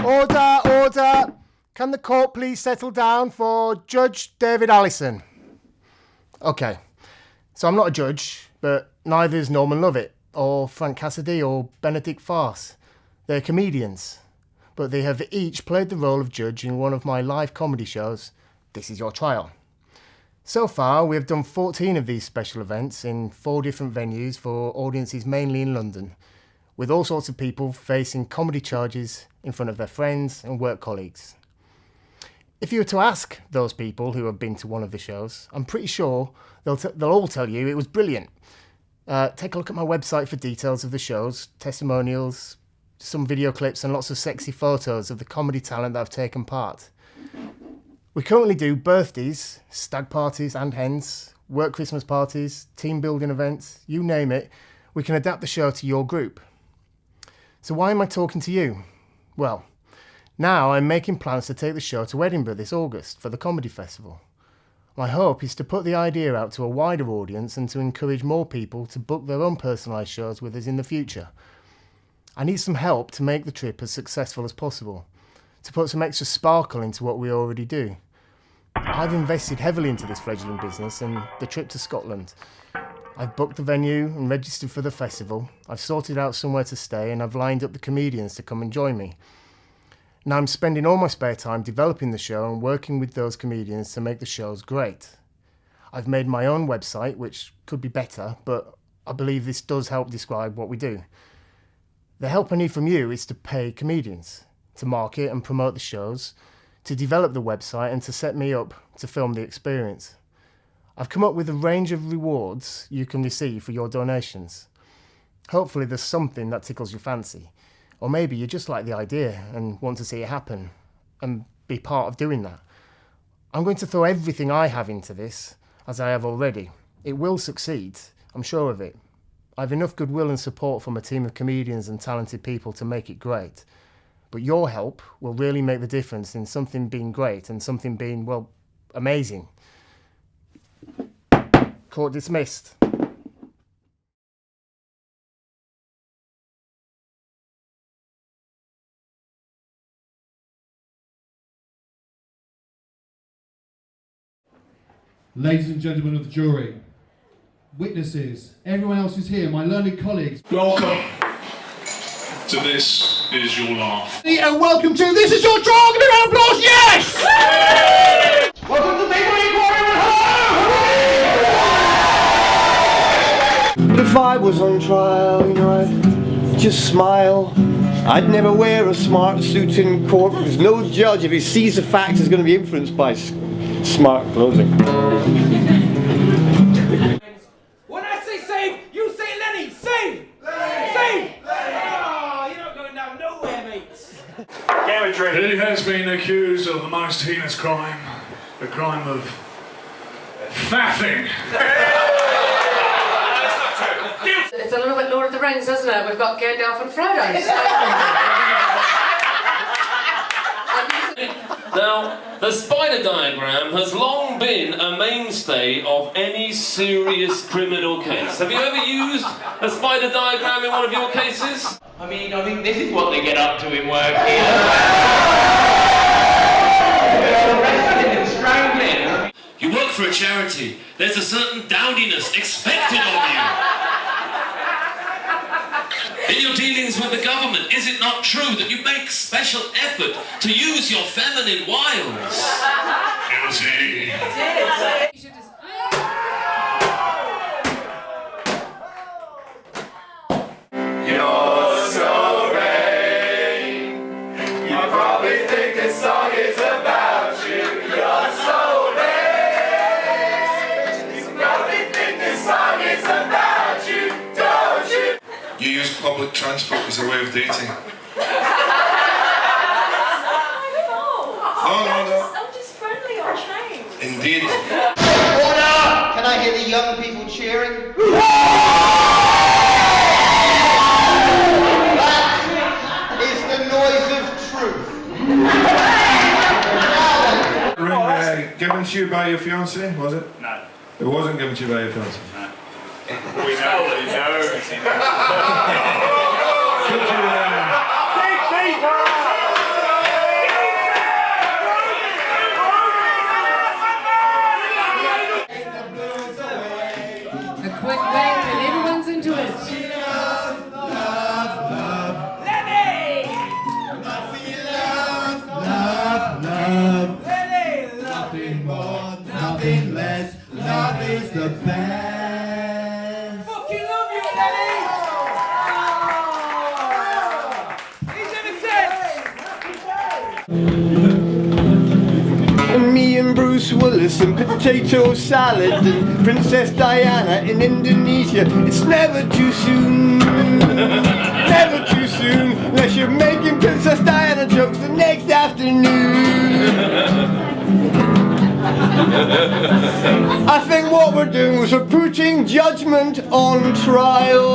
Order, order. Can the court please settle down for Judge David Allison? Okay, so I'm not a judge, but neither is Norman Lovett, or Frank Cassidy, or Benedict Farce. They're comedians, but they have each played the role of judge in one of my live comedy shows, This Is Your Trial. So far, we have done 14 of these special events in 4 different venues for audiences mainly in London, with all sorts of people facing comedy charges in front of their friends and work colleagues. If you were to ask those people who have been to one of the shows, I'm pretty sure they'll all tell you it was brilliant. Take a look at my website for details of the shows, testimonials, some video clips and lots of sexy photos of the comedy talent that have taken part. We currently do birthdays, stag parties and hens, work Christmas parties, team building events, you name it. We can adapt the show to your group. So why am I talking to you? Well, now I'm making plans to take the show to Edinburgh this August for the Comedy Festival. My hope is to put the idea out to a wider audience and to encourage more people to book their own personalised shows with us in the future. I need some help to make the trip as successful as possible, to put some extra sparkle into what we already do. I've invested heavily into this fledgling business and the trip to Scotland. I've booked the venue and registered for the festival. I've sorted out somewhere to stay and I've lined up the comedians to come and join me. Now I'm spending all my spare time developing the show and working with those comedians to make the shows great. I've made my own website, which could be better, but I believe this does help describe what we do. The help I need from you is to pay comedians, to market and promote the shows, to develop the website and to set me up to film the experience. I've come up with a range of rewards you can receive for your donations. Hopefully there's something that tickles your fancy. Or maybe you just like the idea and want to see it happen and be part of doing that. I'm going to throw everything I have into this, as I have already. It will succeed, I'm sure of it. I have enough goodwill and support from a team of comedians and talented people to make it great. But your help will really make the difference in something being great and something being, well, amazing. Court dismissed. Ladies and gentlemen of the jury, witnesses, everyone else who's here, my learned colleagues. Welcome to This Is Your Laugh. And welcome to This Is Your Trial. Give me a round of applause, yes! Welcome to People Inquiry at Home! If I was on trial, you know, I'd just smile. I'd never wear a smart suit in court because no judge, if he sees the facts, is going to be influenced by smart clothing. When I say save, you say Lenny! Save! Lenny! Save! Lenny! Oh, you're not going down nowhere, mates. He has been accused of the most heinous crime, the crime of faffing. It's a little bit Lord of the Rings, isn't it? We've got Gandalf and Frodo. Now, the spider diagram has long been a mainstay of any serious criminal case. Have you ever used a spider diagram in one of your cases? I mean, I think this is what they get up to in work here. Arresting and strangling. You work for a charity. There's a certain dowdiness expected of you. In your dealings with the government, is it not true that you make special effort to use your feminine wiles? Guilty. You're so vain. You probably think this song is about you. You're so vain. You probably think this song is about you, don't you? You use public transport as a way of dating. No. I'm just friendly on train. Indeed. Order! Can I hear the young people cheering? That is the noise of truth. Ring given to you by your fiancée, was it? No. It wasn't given to you by your fiancée. No. We know. wink, wink, and everyone's into it. Nothing more, nothing less. Love is the best. Fucking love you, Lenny! He's in a Me and Bruce Willis and potato salad and Princess Diana in Indonesia. It's never too soon. Never too soon. Unless you're making Princess Diana jokes the next afternoon. I think what we're doing is we're putting judgment on trial.